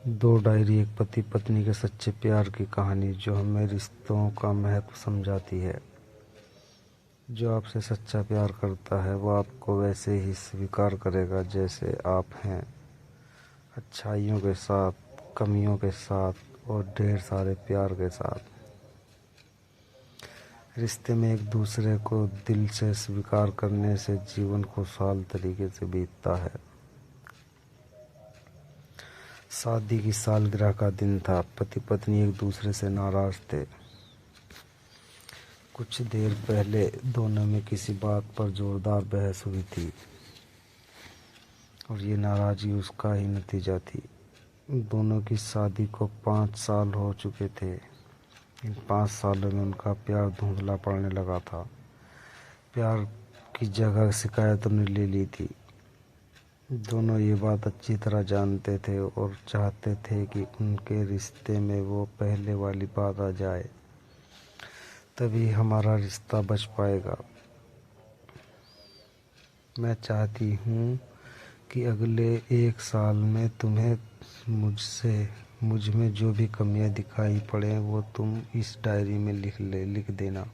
दो डायरी, एक पति पत्नी के सच्चे प्यार की कहानी जो हमें रिश्तों का महत्व समझाती है। जो आपसे सच्चा प्यार करता है वो आपको वैसे ही स्वीकार करेगा जैसे आप हैं, अच्छाइयों के साथ, कमियों के साथ और ढेर सारे प्यार के साथ। रिश्ते में एक दूसरे को दिल से स्वीकार करने से जीवन खुशहाल तरीके से बीतता है। शादी की सालगिरह का दिन था। पति पत्नी एक दूसरे से नाराज थे। कुछ देर पहले दोनों में किसी बात पर जोरदार बहस हुई थी और ये नाराजगी उसका ही नतीजा थी। दोनों की शादी को 5 साल हो चुके थे। इन 5 सालों में उनका प्यार धुंधला पड़ने लगा था। प्यार की जगह शिकायतों ने ले ली थी। दोनों ये बात अच्छी तरह जानते थे और चाहते थे कि उनके रिश्ते में वो पहले वाली बात आ जाए, तभी हमारा रिश्ता बच पाएगा। मैं चाहती हूँ कि अगले 1 साल में तुम्हें मुझ में जो भी कमियाँ दिखाई पड़े वो तुम इस डायरी में लिख देना।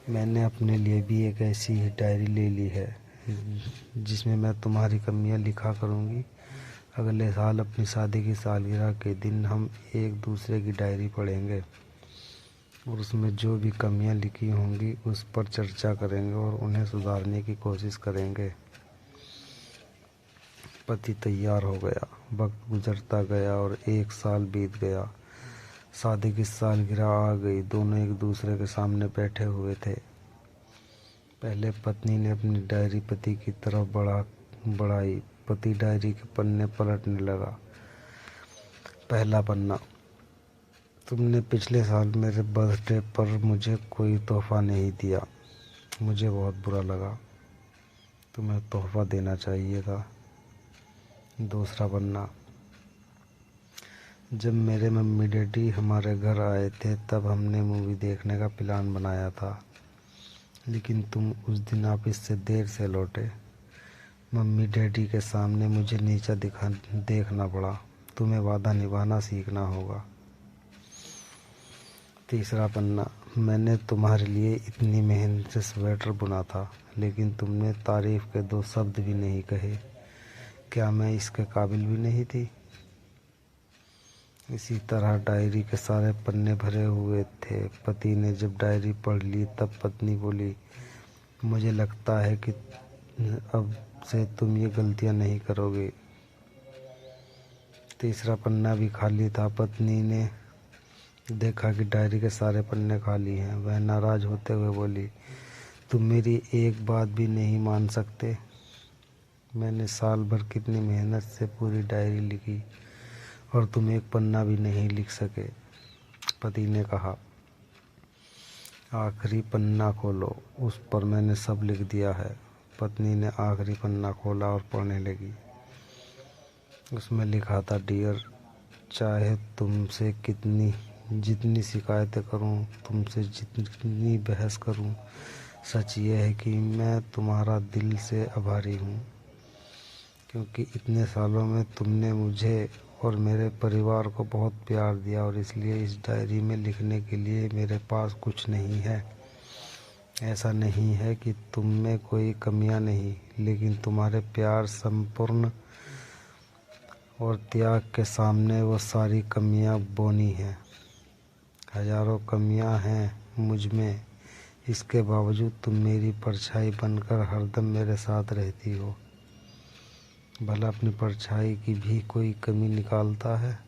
मैंने अपने लिए भी एक ऐसी ही डायरी ले ली है जिसमें मैं तुम्हारी कमियाँ लिखा करूँगी। अगले साल अपनी शादी की सालगिरह के दिन हम एक दूसरे की डायरी पढ़ेंगे और उसमें जो भी कमियां लिखी होंगी उस पर चर्चा करेंगे और उन्हें सुधारने की कोशिश करेंगे। पति तैयार हो गया। वक्त गुजरता गया और 1 साल बीत गया। शादी की सालगिरह आ गई। दोनों एक दूसरे के सामने बैठे हुए थे। पहले पत्नी ने अपनी डायरी पति की तरफ बढ़ाई। पति डायरी के पन्ने पलटने लगा। पहला पन्ना। तुमने पिछले साल मेरे बर्थडे पर मुझे कोई तोहफा नहीं दिया। मुझे बहुत बुरा लगा। तुम्हें तोहफा देना चाहिए था। दूसरा पन्ना। जब मेरे मम्मी डैडी हमारे घर आए थे तब हमने मूवी देखने का प्लान बनाया था, लेकिन तुम उस दिन ऑफिस से देर से लौटे। मम्मी डैडी के सामने मुझे नीचा देखना पड़ा। तुम्हें वादा निभाना सीखना होगा। तीसरा पन्ना। मैंने तुम्हारे लिए इतनी मेहनत से स्वेटर बुना था, लेकिन तुमने तारीफ के 2 शब्द भी नहीं कहे। क्या मैं इसके काबिल भी नहीं थी? इसी तरह डायरी के सारे पन्ने भरे हुए थे। पति ने जब डायरी पढ़ ली तब पत्नी बोली, मुझे लगता है कि अब से तुम ये गलतियां नहीं करोगे। तीसरा पन्ना भी खाली था। पत्नी ने देखा कि डायरी के सारे पन्ने खाली हैं। वह नाराज होते हुए बोली, तुम मेरी एक बात भी नहीं मान सकते? मैंने साल भर कितनी मेहनत से पूरी डायरी लिखी और तुम एक पन्ना भी नहीं लिख सके। पति ने कहा, आखिरी पन्ना खोलो, उस पर मैंने सब लिख दिया है। पत्नी ने आखिरी पन्ना खोला और पढ़ने लगी। उसमें लिखा था, डियर, चाहे तुमसे जितनी शिकायतें करूं, तुमसे जितनी बहस करूं, सच ये है कि मैं तुम्हारा दिल से आभारी हूं, क्योंकि इतने सालों में तुमने मुझे और मेरे परिवार को बहुत प्यार दिया और इसलिए इस डायरी में लिखने के लिए मेरे पास कुछ नहीं है। ऐसा नहीं है कि तुम में कोई कमियां नहीं, लेकिन तुम्हारे प्यार, संपूर्ण और त्याग के सामने वो सारी कमियां बौनी हैं। हजारों कमियां हैं मुझ में, इसके बावजूद तुम मेरी परछाई बनकर हरदम मेरे साथ रहती हो। भला अपनी परछाई की भी कोई कमी निकालता है?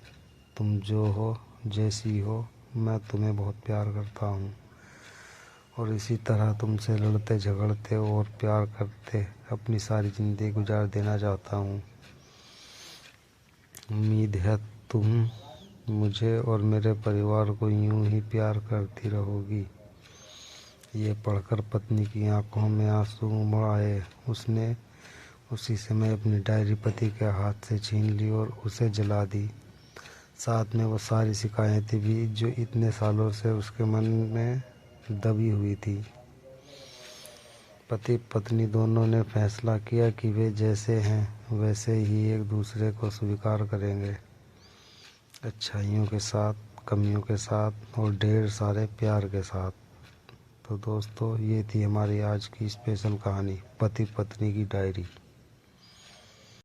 तुम जो हो, जैसी हो, मैं तुम्हें बहुत प्यार करता हूँ और इसी तरह तुमसे लड़ते झगड़ते और प्यार करते अपनी सारी ज़िंदगी गुजार देना चाहता हूँ। उम्मीद है तुम मुझे और मेरे परिवार को यूं ही प्यार करती रहोगी। ये पढ़कर पत्नी की आंखों में आंसू उमड़ आए। उसने उसी समय अपनी डायरी पति के हाथ से छीन ली और उसे जला दी। साथ में वो सारी शिकायतें भी जो इतने सालों से उसके मन में दबी हुई थी। पति पत्नी दोनों ने फैसला किया कि वे जैसे हैं वैसे ही एक दूसरे को स्वीकार करेंगे। अच्छाइयों के साथ, कमियों के साथ और ढेर सारे प्यार के साथ। तो दोस्तों, ये थी हमारी आज की स्पेशल कहानी, पति पत्नी की डायरी।